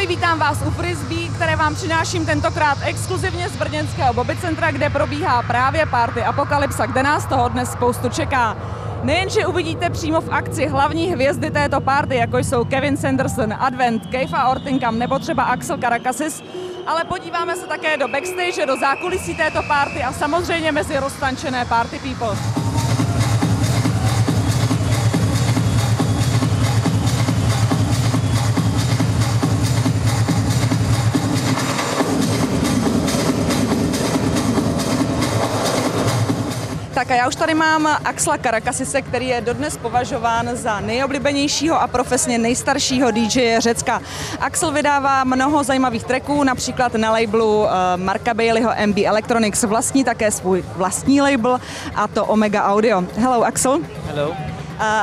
Ahoj, vítám vás u Frisbee, které vám přináším tentokrát exkluzivně z brněnského Bobbycentra, kde probíhá právě party Apokalypsa, kde nás toho dnes spoustu čeká. Nejenže uvidíte přímo v akci hlavní hvězdy této party, jako jsou Kevin Sanderson, Advent, Keifa Ortinkam nebo třeba Axel Karakasis, ale podíváme se také do backstage, do zákulisí této party a samozřejmě mezi roztančené party people. Tak a já už tady mám Axela Karakasise, který je dodnes považován za nejoblíbenějšího a profesně nejstaršího DJ Řecka. Axel vydává mnoho zajímavých tracků, například na labelu Marka Baileyho MB Electronics, vlastní také svůj vlastní label, a to Omega Audio. Hello, Axel. Hello.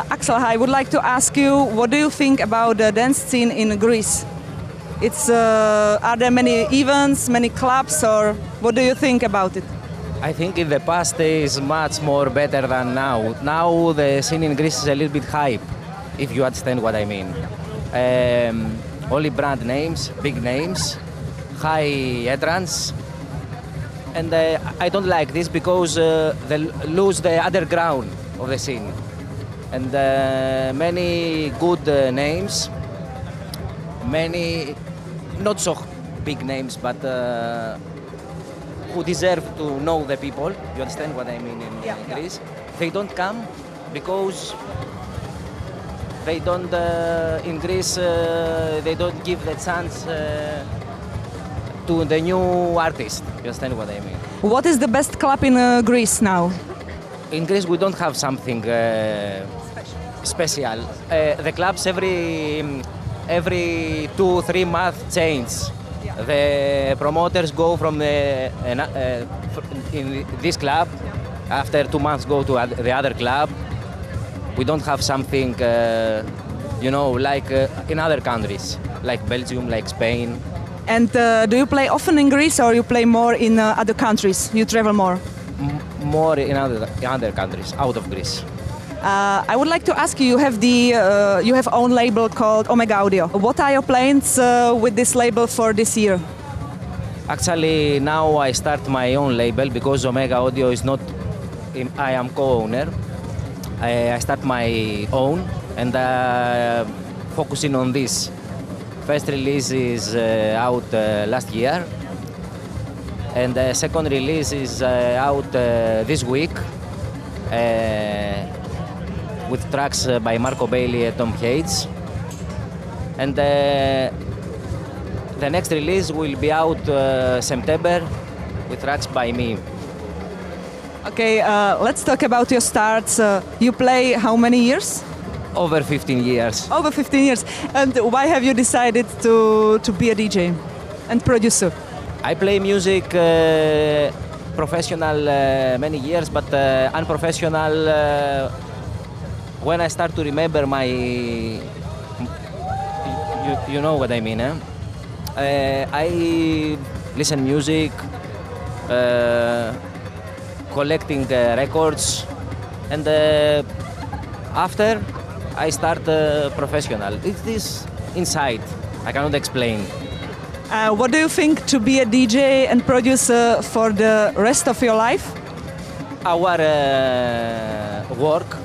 Axel, I would like to ask you, what do you think about the dance scene in Greece? Are there many events, many clubs, or what do you think about it? I think in the past is much more better than now. Now the scene in Greece is a little bit hype, if you understand what I mean. Only brand names, big names, high entrance, and I don't like this because they lose the underground of the scene. And many good names, many not so big names, but who deserve to know the people, you understand what I mean in Greece, they don't come because they don't, in Greece, they don't give the chance to the new artist, you understand what I mean. What is the best club in Greece now? In Greece we don't have something special. The clubs every 2-3 months change. The promoters go from in this club, after 2 months go to the other club. We don't have something, like in other countries, like Belgium, like Spain. And do you play often in Greece, or you play more in other countries? You travel more? More in other countries, out of Greece. I would like to ask you, you have own label called Omega Audio. What are your plans with this label for this year? Actually, now I start my own label because Omega Audio is not, I am co-owner. I start my own and focusing on this. First release is out last year, and the second release is out this week. With tracks by Marco Bailey and Tom Hates. And the next release will be out September with tracks by me. Okay, let's talk about your starts. You play how many years? Over 15 years. Over 15 years. And why have you decided to be a DJ and producer? I play music professional many years, but unprofessional when I start to remember my, you know what I mean, I listen music, collecting records, and after I start professional. It is inside, I cannot explain. What do you think to be a DJ and producer for the rest of your life? Our work,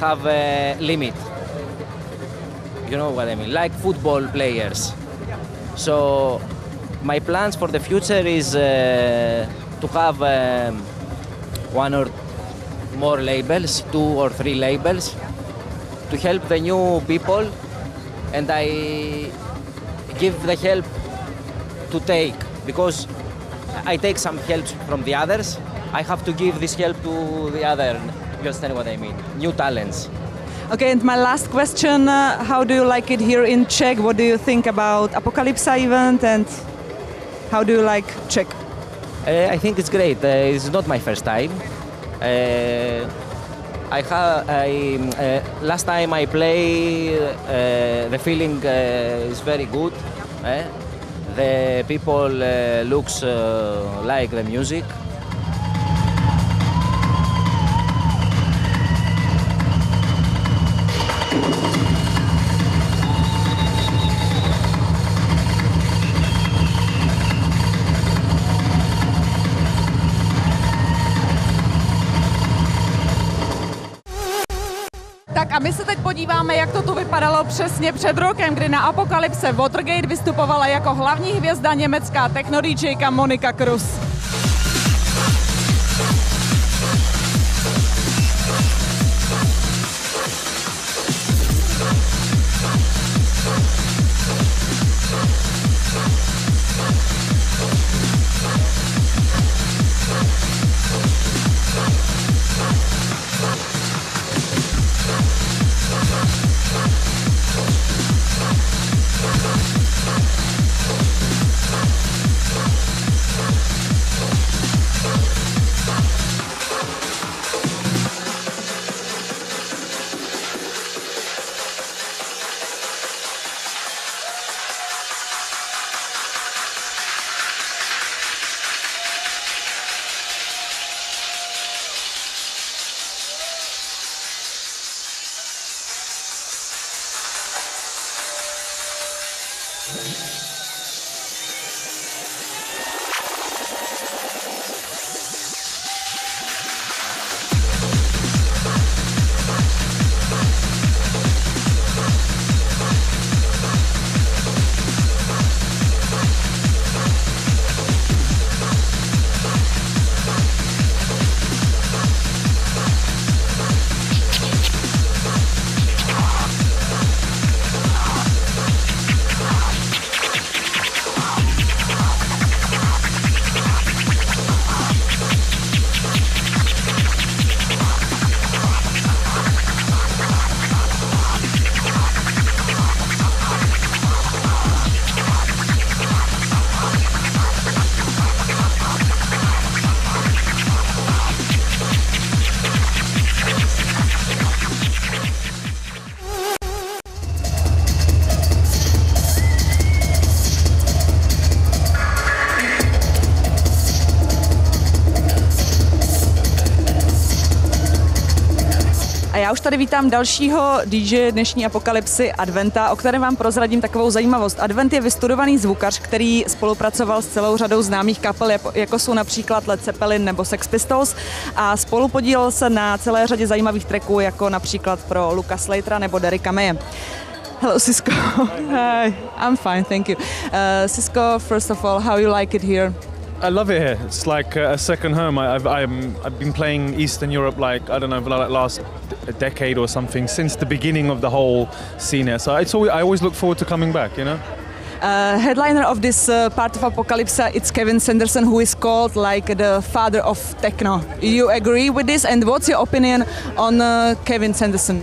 have a limit. You know what I mean? Like football players. So my plans for the future is to have 1 or more labels, 2 or 3 labels, to help the new people, and I give the help to take, because I take some help from the others. I have to give this help to the other. You understand what I mean? New talents. Okay, and my last question, how do you like it here in Czech? What do you think about Apokalypsa event, and how do you like Czech? I think it's great. It's not my first time. Last time I played, the feeling is very good. The people looks like the music. podíváme, jak to tu vypadalo přesně před rokem, kdy na Apokalypse Watergate vystupovala jako hlavní hvězda německá techno-DJka Monika Krus. A já už tady vítám dalšího DJ dnešní Apokalypsy Adventa, o kterém vám prozradím takovou zajímavost. Advent je vystudovaný zvukař, který spolupracoval s celou řadou známých kapel, jako jsou například Led Zeppelin nebo Sex Pistols, a spolupodílel se na celé řadě zajímavých tracků, jako například pro Luka Slatera nebo Derricka Maye. Hello, Cisco. Hi, I'm fine, thank you. Cisco, first of all, how you like it here? I love it here. It's like a second home. I've been playing Eastern Europe like, I don't know, like last decade or something, since the beginning of the whole scene here. So I always look forward to coming back, you know? Headliner of this part of Apokalypsa, it's Kevin Sanderson, who is called like the father of techno. You agree with this? And what's your opinion on Kevin Sanderson?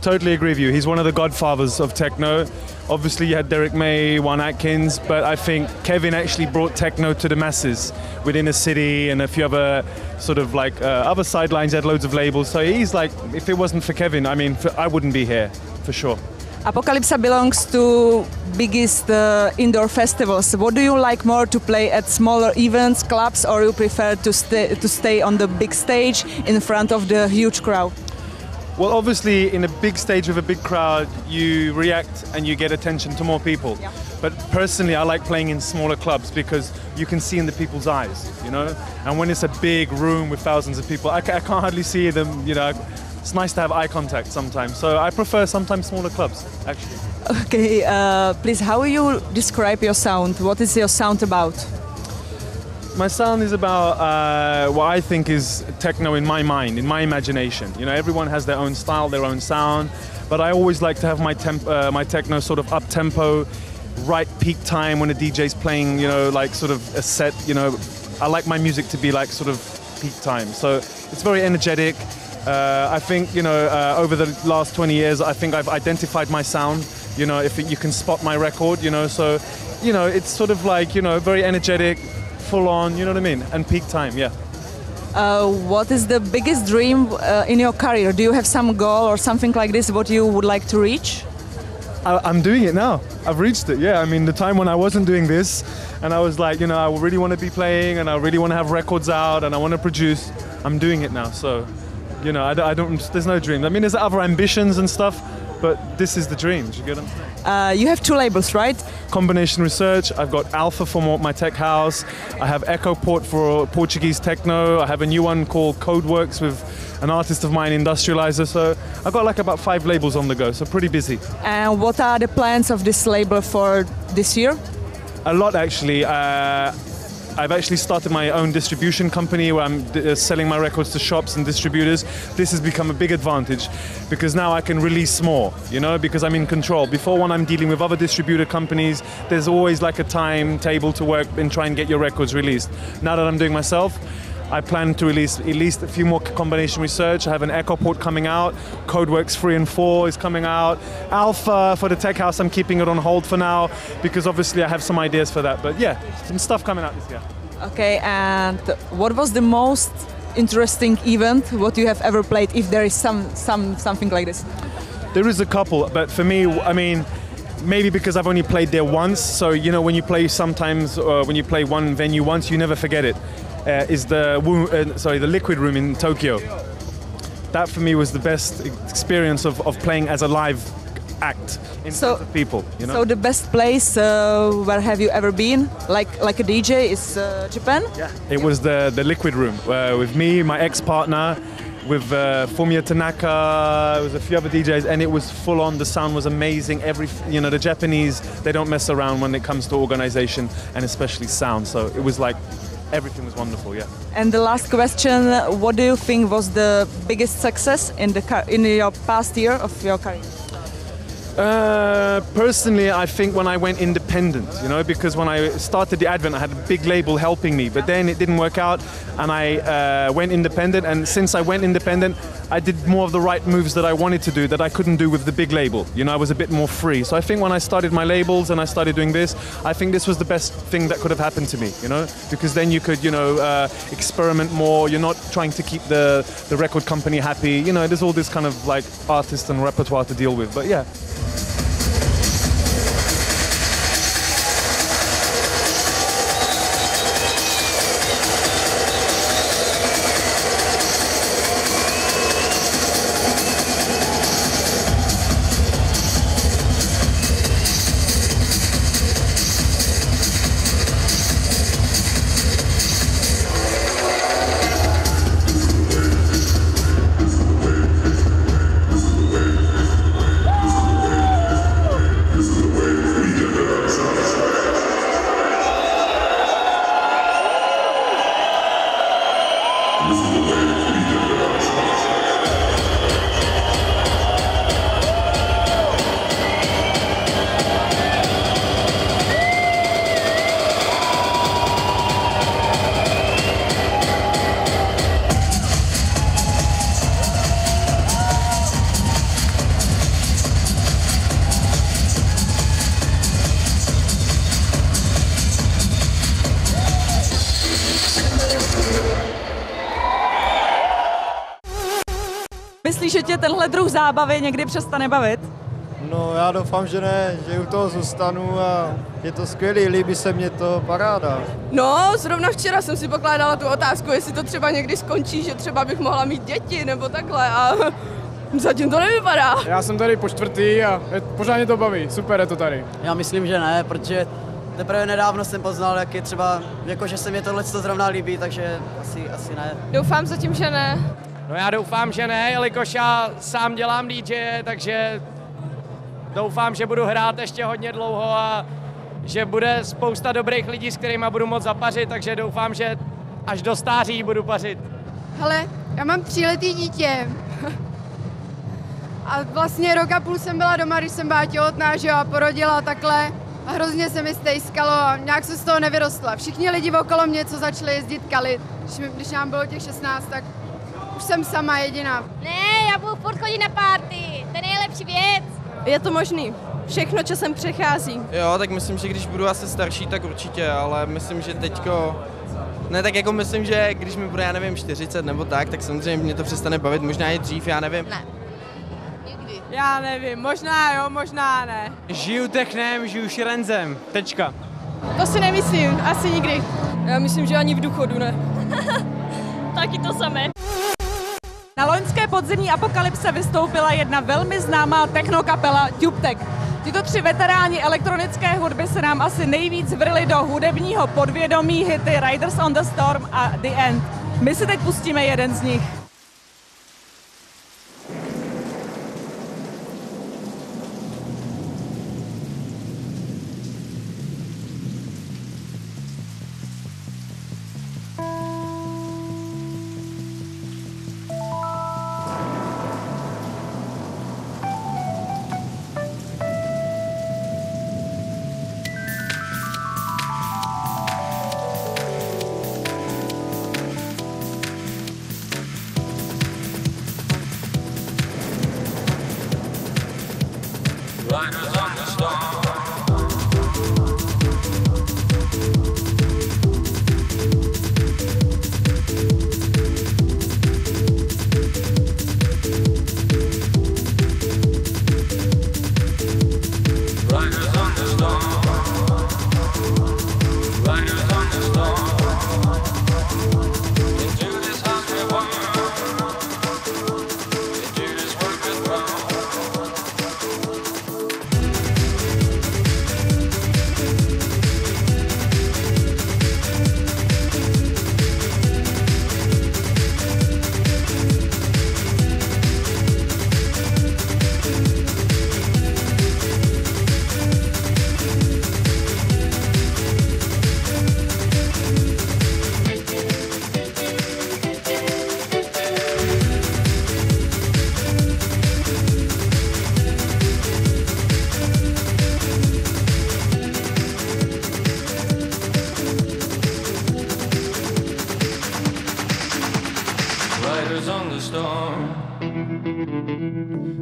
Totally agree with you. He's one of the godfathers of techno. Obviously you had Derrick May, Juan Atkins, but I think Kevin actually brought techno to the masses within a city, and a few other sort of like other sidelines. He had loads of labels. So he's like, if it wasn't for Kevin, I mean, I wouldn't be here, for sure. Apokalypsa belongs to biggest indoor festivals. What do you like more, to play at smaller events, clubs, or you prefer to stay on the big stage in front of the huge crowd? Well, obviously, in a big stage with a big crowd, you react and you get attention to more people. Yeah. But personally, I like playing in smaller clubs because you can see in the people's eyes, you know? And when it's a big room with thousands of people, I can't hardly see them, you know? It's nice to have eye contact sometimes. So I prefer sometimes smaller clubs, actually. Okay, please, how will you describe your sound? What is your sound about? My sound is about what I think is techno in my mind, in my imagination. You know, everyone has their own style, their own sound, but I always like to have my techno sort of up-tempo, right peak time when a DJ's playing, you know, like sort of a set, you know. I like my music to be like sort of peak time. So it's very energetic. I think, you know, over the last 20 years, I think I've identified my sound. You know, if you can spot my record, you know, so, you know, it's sort of like, you know, very energetic, full on, you know what I mean? And peak time, yeah. What is the biggest dream in your career? Do you have some goal or something like this, what you would like to reach? I'm doing it now. I've reached it, yeah. I mean, the time when I wasn't doing this and I was like, you know, I really want to be playing and I really want to have records out and I want to produce, I'm doing it now. So, you know, I don't, there's no dream. I mean, there's other ambitions and stuff, but this is the dream. Do you get what I'm saying? You have two labels, right? Combination Research. I've got Alpha for my tech house. I have Echo Port for Portuguese techno. I have a new one called Codeworks with an artist of mine, Industrializer. So I've got like about 5 labels on the go, so pretty busy. And what are the plans of this label for this year? A lot actually. I've actually started my own distribution company where I'm selling my records to shops and distributors. This has become a big advantage because now I can release more, you know, because I'm in control. Before, when I'm dealing with other distributor companies, there's always like a timetable to work and try and get your records released. Now that I'm doing myself, I plan to release at least a few more combination research. I have an Echo port coming out. Codeworks 3 and 4 is coming out. Alpha for the tech house, I'm keeping it on hold for now because obviously I have some ideas for that. But yeah, some stuff coming out this year. Okay, and what was the most interesting event what you have ever played, if there is something like this? There is a couple, but for me, I mean, maybe because I've only played there once. So, you know, when you play sometimes, when you play one venue once, you never forget it. Is the Liquid Room in Tokyo. That for me was the best experience of playing as a live act in front of people. You know? So the best place where have you ever been, like a DJ, is Japan? Yeah. It was the Liquid Room with me, my ex-partner, with Fumiya Tanaka, with a few other DJs, and it was full on. The sound was amazing. The Japanese, they don't mess around when it comes to organization and especially sound. So it was like, everything was wonderful, yeah. And the last question, what do you think was the biggest success in your past year of your career? Personally, I think when I went independent, you know, because when I started the Advent, I had a big label helping me, but then it didn't work out, and I went independent. And since I went independent, I did more of the right moves that I wanted to do that I couldn't do with the big label. You know, I was a bit more free. So I think when I started my labels and I started doing this, I think this was the best thing that could have happened to me. You know, because then you could, you know, experiment more. You're not trying to keep the record company happy. You know, there's all this kind of like artists and repertoire to deal with. But yeah. Myslíš, že tě tenhle druh zábavy někdy přestane bavit? No já doufám, že ne, že u toho zůstanu a je to skvělý, líbí se mě to, paráda. No, zrovna včera jsem si pokládala tu otázku, jestli to třeba někdy skončí, že třeba bych mohla mít děti nebo takhle a zatím to nevypadá. Já jsem tady po čtvrtý a pořád mě to baví, super je to tady. Já myslím, že ne, protože teprve nedávno jsem poznal, jak je třeba, jako že se mi tohle zrovna líbí, takže asi ne. Doufám zatím, že ne. No já doufám, že ne, jelikož já sám dělám DJ, takže doufám, že budu hrát ještě hodně dlouho a že bude spousta dobrých lidí, s kterými budu moct zapařit, takže doufám, že až do stáří budu pařit. Hele, já mám 3letý dítě. A vlastně rok a půl jsem byla doma, když jsem byla těhotná, že jo, a porodila takhle. A hrozně se mi stejskalo a nějak se z toho nevyrostla. Všichni lidi okolo mě, co začali jezdit kalit, když nám bylo těch 16, tak už jsem sama jediná. Ne, já budu furt chodit na party, to je nejlepší věc. Je to možný, všechno časem přechází. Jo, tak myslím, že když budu asi starší, tak určitě, ale myslím, že teďko... Ne, tak jako myslím, že když mi bude, já nevím, 40 nebo tak samozřejmě mě to přestane bavit, možná i dřív, já nevím. Ne. Nikdy. Já nevím, možná jo, možná ne. Žiju technem, žiju širenzem, tečka. To si nemyslím, asi nikdy. Já myslím, že ani v důchodu ne. Taky to samé. Na loňské podzimní Apokalypse vystoupila jedna velmi známá technokapela TubeTech. Tito 3 veteráni elektronické hudby se nám asi nejvíc vrili do hudebního podvědomí hity Riders on the Storm a The End. My si teď pustíme jeden z nich. Riders on the storm,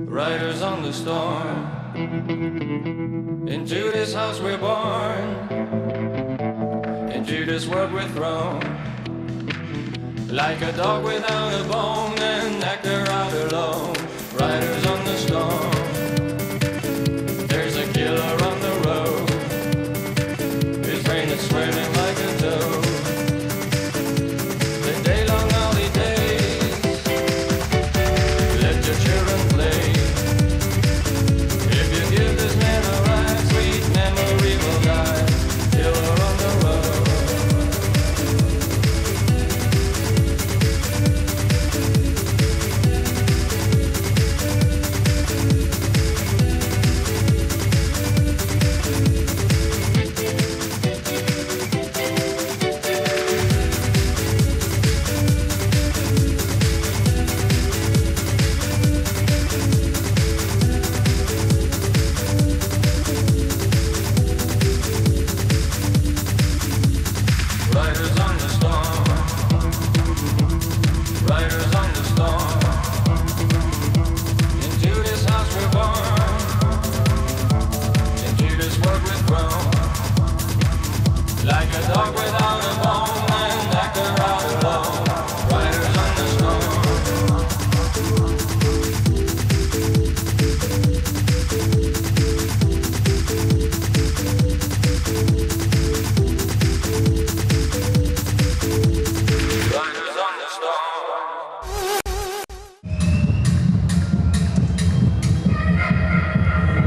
riders on the storm. Into this house we're born, into this world we're thrown. Like a dog without a bone, and actor out alone. Riders on the storm, there's a killer on the road. His brain is swimming like a toad. The day-long holidays, let your children play. If you give this man a ride, sweet memory will die. Killer on the road. Riders on the storm, riders on the storm. Into this house we're born, into this world we're thrown. Like a dog without a bone, and actor out alone. Riders on the storm. Riders on the storm.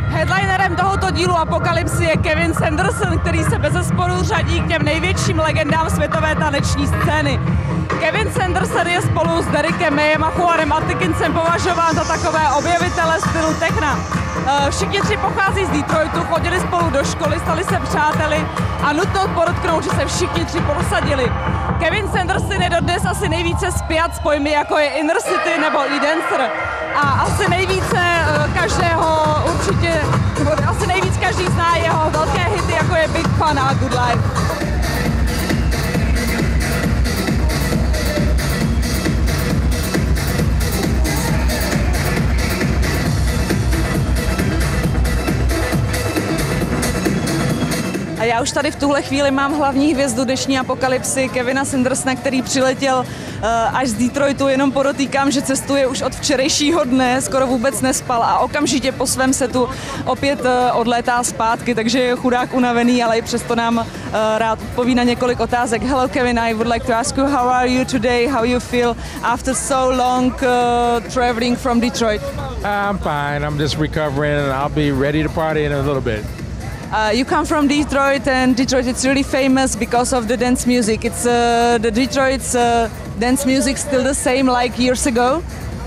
Headlinerem tohoto dílu Apokalypsy je Kevin Sanderson, který se bezesporu řadí k těm největším legendám světové taneční scény. Kevin Sanderson je spolu s Derekem Mayem a Juanem Atkinsem považován za takové objevitele stylu techna. Všichni tři pochází z Detroitu, chodili spolu do školy, stali se přáteli a nutno podotknout, že se všichni tři prosadili. Kevin Sanderson je dodnes asi nejvíce spjat s pojmy jako je Inner City nebo E-Dancer. A asi nejvíce každého určitě, nebo asi nejvíc každý zná jeho velké hity jako je Big Fun a Good Life. A já už tady v tuhle chvíli mám hlavní hvězdu dnešní Apokalypsy, Kevina Sandersona, který přiletěl až z Detroitu. Jenom podotýkám, že cestuje už od včerejšího dne, skoro vůbec nespal a okamžitě po svém setu opět odlétá zpátky, takže je chudák unavený, ale i přesto nám rád odpoví na několik otázek. Hello Kevin, I would like to ask you how are you today, how you feel after so long traveling from Detroit? I'm fine, I'm just recovering and I'll be ready to party in a little bit. You come from Detroit, and Detroit it's really famous because of the dance music. It's the Detroit's dance music still the same like years ago?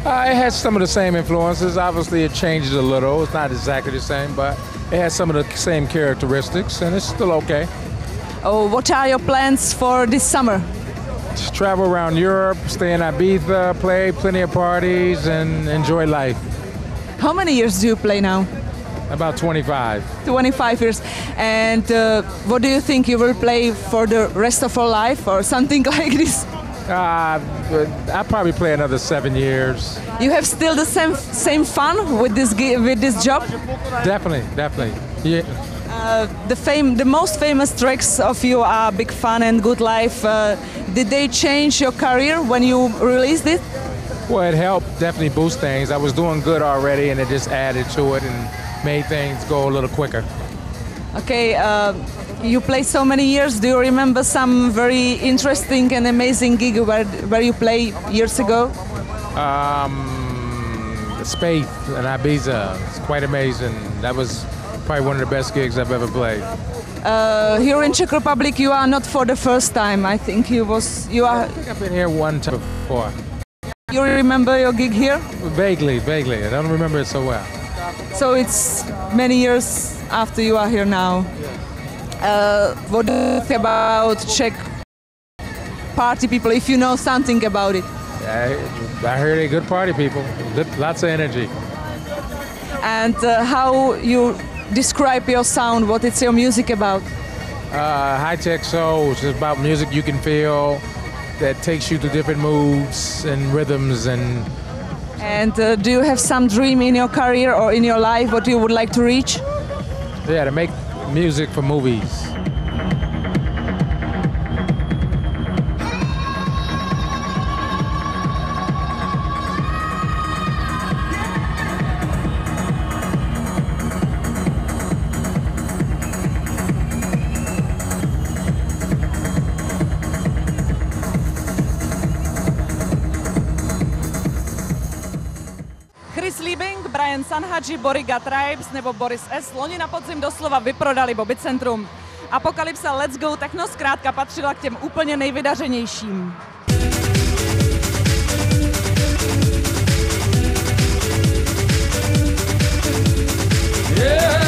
It has some of the same influences. Obviously, it changed a little. It's not exactly the same, but it has some of the same characteristics, and it's still okay. Oh, what are your plans for this summer? Just travel around Europe, stay in Ibiza, play plenty of parties, and enjoy life. How many years do you play now? About 25. 25 years. And what do you think you will play for the rest of your life or something like this? I'll probably play another 7 years. You have still the same fun with this job? Definitely. Yeah. The most famous tracks of you are Big Fun and Good Life. Did they change your career when you released it? Well, it helped definitely boost things. I was doing good already, and it just added to it and made things go a little quicker. Okay, you played so many years. Do you remember some very interesting and amazing gig where you played years ago? Space in Ibiza. It's quite amazing. That was probably one of the best gigs I've ever played. Here in Czech Republic, you are not for the first time. I think you are. I think I've been here one time before. You remember your gig here? Vaguely. I don't remember it so well. So it's many years after you are here now. What do you think about Czech party people, if you know something about it? I heard they're good party people. Lots of energy. And how you describe your sound? What is your music about? High-tech soul, which is about music you can feel that takes you to different moods and rhythms. And do you have some dream in your career or in your life what you would like to reach? Yeah, to make music for movies. Brian Sanhaji, Boriga Tribes nebo Boris S. loni na podzim doslova vyprodali Bobby Centrum. Apokalypsa Let's Go Techno zkrátka patřila k těm úplně nejvydařenějším. Yeah.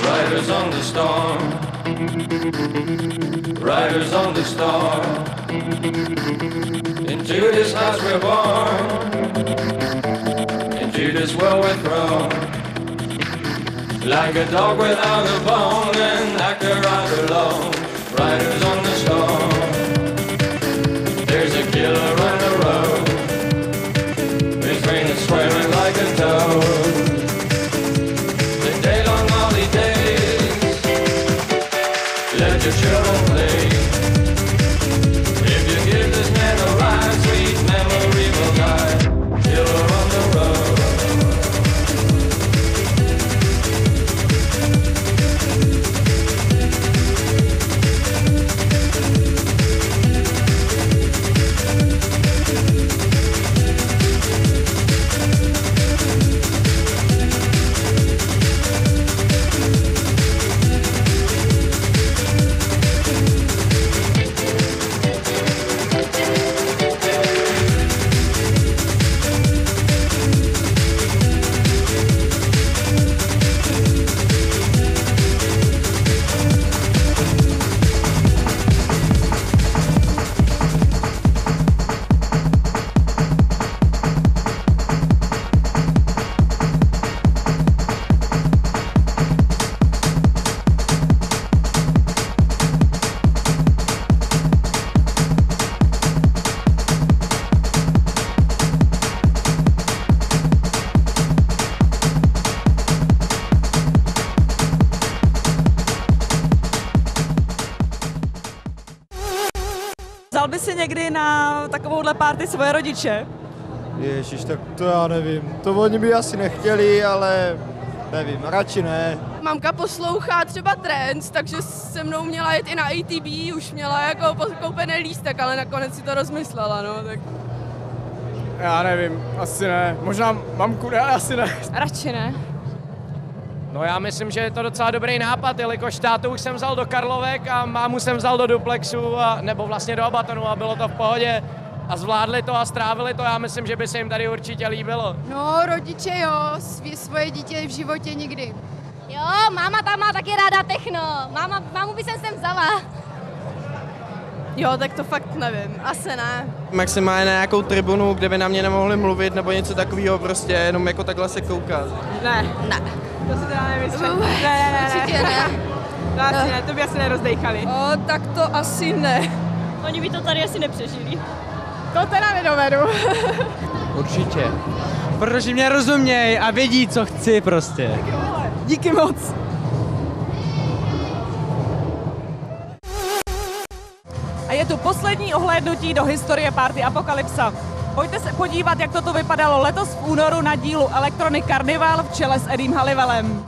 Riders on the storm, riders on the storm. Into this house we're born, into this world we're thrown. Like a dog without a bone, and like a rider alone. Riders on the storm, there's a killer on the road. His brain is swearing like a toad. Let your children play. If you give this man a ride, sweet memory will die. Killer on the road. Vzal by si někdy na takovouhle party svoje rodiče? Ježiš, tak to já nevím. To oni by asi nechtěli, ale Nevím, radši ne. Mamka poslouchá třeba trance, takže se mnou měla jet i na ATB, už měla jako koupený lístek, ale nakonec si to rozmyslela, no, tak. Já nevím, asi ne. Možná mamku ne, ale asi ne. Radši ne. No já myslím, že je to docela dobrý nápad, jelikož tátu už jsem vzal do Karlovek a mámu jsem vzal do Duplexu, nebo vlastně do Abatonu a bylo to v pohodě. A zvládli to a strávili to, já myslím, že by se jim tady určitě líbilo. No, rodiče jo, svoje dítě v životě nikdy. Jo, máma tam má taky ráda techno. Mámu by jsem sem vzala. Jo, tak to fakt nevím, asi ne. Maximálně na nějakou tribunu, kde by na mě nemohli mluvit nebo něco takového, prostě jenom jako takhle se koukat. Ne. To si teda nemyslím. Ne. Určitě ne. To asi ne, to by asi nerozdejchali. Tak to asi ne. Oni by to tady asi nepřežili. To teda nedovedu. Určitě. Protože mě rozumějí a vědí, co chci prostě. Díky moc. A je tu poslední ohlédnutí do historie party Apokalypsa. Pojďte se podívat, jak toto vypadalo letos v únoru na dílu Electronic Carnival v čele s Eddiem Halliwellem.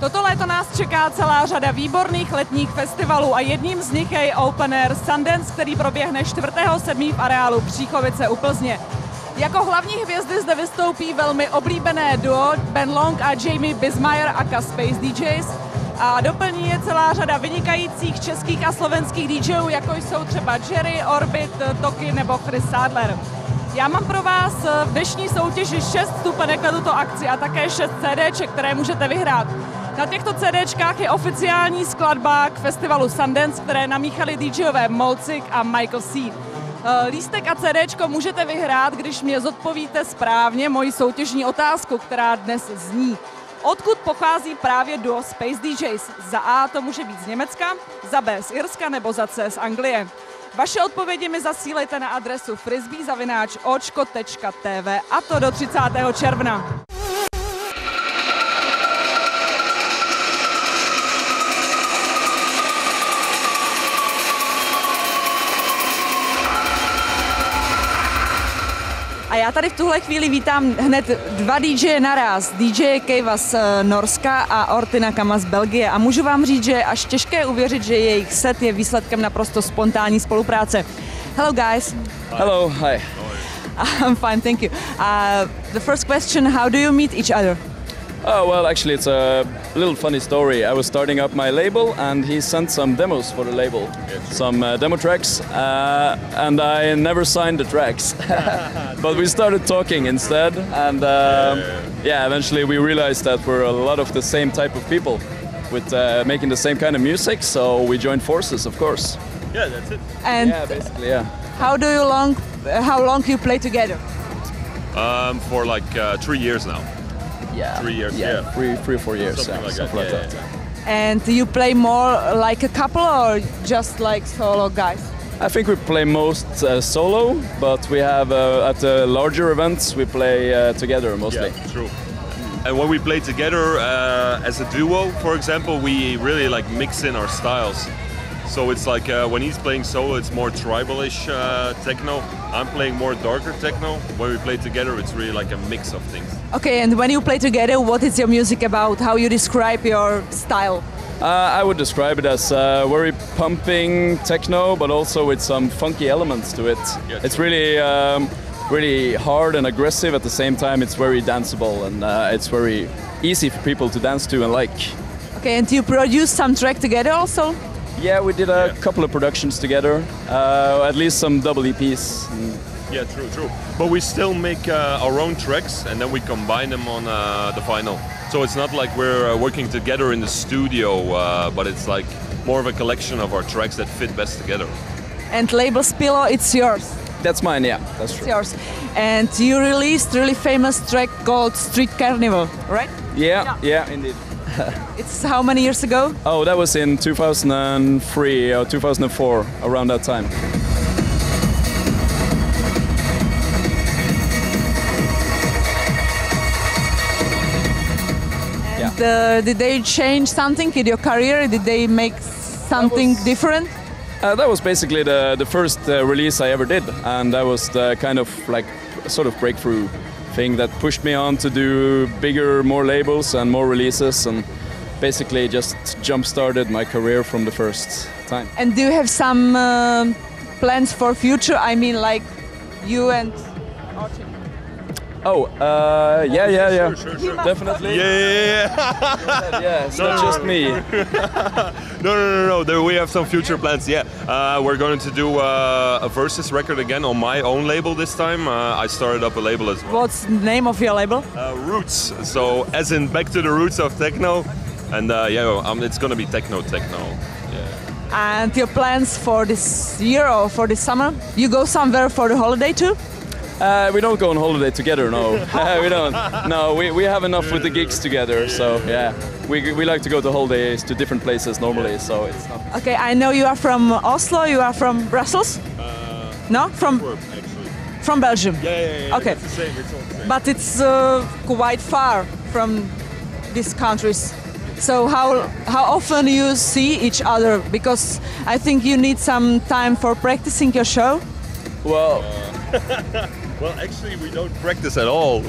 Toto léto nás čeká celá řada výborných letních festivalů a jedním z nich je Open Air Sundance, který proběhne 4.7. v areálu Příchovice u Plzně. Jako hlavní hvězdy zde vystoupí velmi oblíbené duo Ben Long a Jamie Bismayer aka Space DJs a doplní je celá řada vynikajících českých a slovenských DJů, jako jsou třeba Jerry, Orbit, Toky nebo Chris Sadler. Já mám pro vás v dnešní soutěži 6 vstupenek na tuto akci a také 6 CDček, které můžete vyhrát. Na těchto CDčkách je oficiální skladba k festivalu Sundance, které namíchali DJové Moucik a Michael C. Lístek a CDčko můžete vyhrát, když mě zodpovíte správně moji soutěžní otázku, která dnes zní. Odkud pochází právě duo Space DJs? Za A to může být z Německa, za B z Irska nebo za C z Anglie. Vaše odpovědi mi zasílejte na adresu frisbee@očko.tv a to do 30. června. A já tady v tuhle chvíli vítám hned 2 DJ naraz. DJ Kejva z Norska a Ortina Kama z Belgie. A můžu vám říct, že je až těžké uvěřit, že jejich set je výsledkem naprosto spontánní spolupráce. Hello guys. Hello, hi. I'm fine, thank you. The first question, how do you meet each other? Oh, well, actually, it's a little funny story. I was starting up my label, and he sent some demos for the label, some demo tracks, and I never signed the tracks. But we started talking instead, and yeah, eventually we realized that we're a lot of the same type of people with making the same kind of music, so we joined forces, of course. Yeah, that's it. And yeah, basically, yeah. How long you play together? For like 3 years now. Yeah, 3 years. yeah. 3 or 4 years, something like that. And you play more like a couple or just like solo guys? I think we play most solo, but we have at the larger events we play together mostly. Yeah, true. And when we play together as a duo, for example, we really like mix in our styles. So it's like when he's playing solo, it's more tribal-ish techno. I'm playing more darker techno. When we play together, it's really like a mix of things. Okay, and when you play together, what is your music about? How you describe your style? I would describe it as very pumping techno, but also with some funky elements to it. It's really, really hard and aggressive at the same time. It's very danceable and it's very easy for people to dance to and like. Okay, and you produce some track together also? Yeah, we did a couple of productions together, at least some double EPs. Yeah, true. But we still make our own tracks and then we combine them on the final. So it's not like we're working together in the studio, but it's like more of a collection of our tracks that fit best together. And label Spillo, it's yours? That's mine, yeah, that's true. It's yours. And you released a really famous track called Street Carnival, right? Yeah, indeed. It's how many years ago? Oh, that was in 2003 or 2004, around that time. Did they change something in your career? Did they make something different? That was basically the first release I ever did, and that was the kind of like sort of breakthrough thing that pushed me on to do bigger, more labels and more releases, and basically just jump-started my career from the first time. And do you have some plans for future? I mean, like you and Archie? Oh, yeah. Sure. Definitely. Yeah. It's not just me. No. We have some future plans. Yeah, we're going to do a Versus record again on my own label this time. I started up a label as well. What's the name of your label? Roots. So as in back to the roots of techno, and it's going to be techno. Yeah. And your plans for this year or for this summer? You go somewhere for the holiday too? We don't go on holiday together, no. We don't. No, we have enough with the gigs together, so yeah. We like to go to holidays to different places normally, so it's not... Okay, I know you are from Oslo, you are from Brussels? No? From Belgium? Yeah. Okay. It's the same, it's all the same. But it's quite far from these countries. So how often you see each other? Because I think you need some time for practicing your show. Well... Well, actually, we don't practice at all.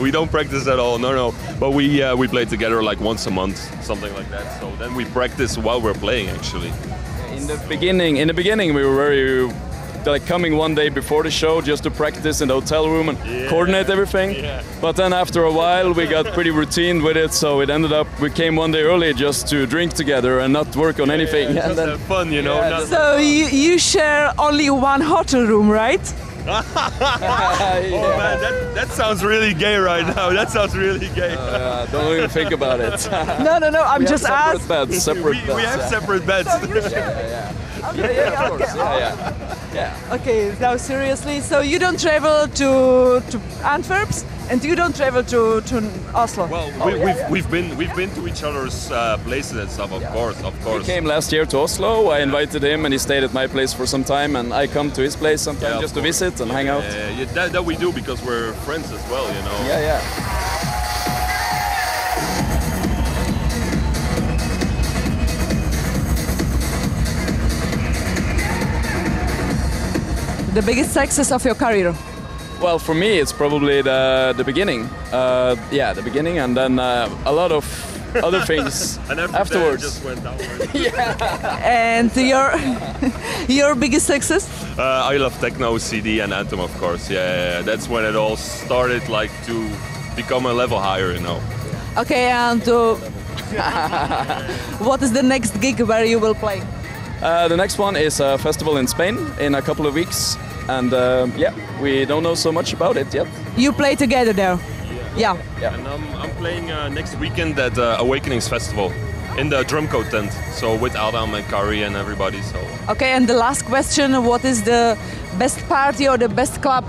No. But we play together like once a month, something like that. So then we practice while we're playing, actually. In the beginning, we were very like coming one day before the show just to practice in the hotel room and coordinate everything. Yeah. But then after a while, we got pretty routine with it. So it ended up we came one day early just to drink together and not work on anything. Just and then have fun, you know. Yeah, so you share only one hotel room, right? Oh man, that sounds really gay right now. That sounds really gay. Don't even think about it. No. I'm just asking. We have separate beds. So you share. Yeah. Okay, now seriously, so you don't travel to Antwerp and you don't travel to Oslo? Well, we've been to each other's places and stuff, of course. He came last year to Oslo. I invited him and he stayed at my place for some time, and I come to his place sometimes just to visit and hang out. Yeah, that we do because we're friends as well, you know. Yeah. The biggest success of your career? Well, for me, it's probably the beginning. The beginning, and then a lot of other things and afterwards. Just went downwards. And your biggest success? I Love Techno, CD, and Anthem, of course. Yeah. That's when it all started, like to become a level higher, you know. Okay, and what is the next gig where you will play? The next one is a festival in Spain in a couple of weeks, and we don't know so much about it yet. You play together there? Yeah. And I'm playing next weekend at Awakenings Festival in the Drumco tent, so with Adam and Kari and everybody. So. Okay, and the last question: what is the best party or the best club,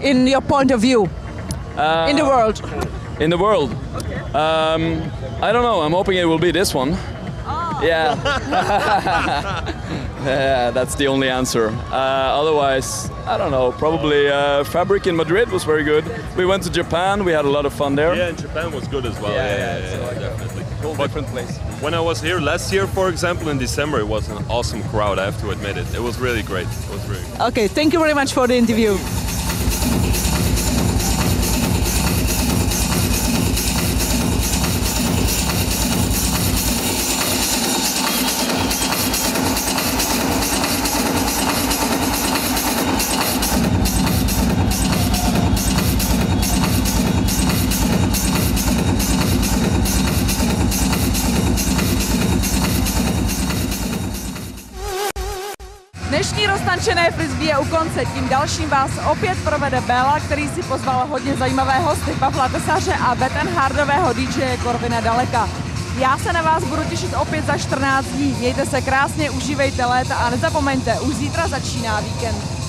in your point of view, in the world? In the world? Okay. I don't know. I'm hoping it will be this one. Yeah. Yeah, that's the only answer. Otherwise, I don't know. Probably Fabric in Madrid was very good. We went to Japan. We had a lot of fun there. Yeah, and Japan was good as well. Yeah, definitely. Whole different place. When I was here last year, for example, in December, it was an awesome crowd. I have to admit it. It was really great. Okay, thank you very much for the interview. První roztančené frisbee je u konce, tím dalším vás opět provede Béla, který si pozval hodně zajímavé hosty, Pavla Tesaře a Wettenhardového DJ Korvina Daleka. Já se na vás budu těšit opět za 14 dní. Mějte se krásně, užívejte léta a nezapomeňte, už zítra začíná víkend.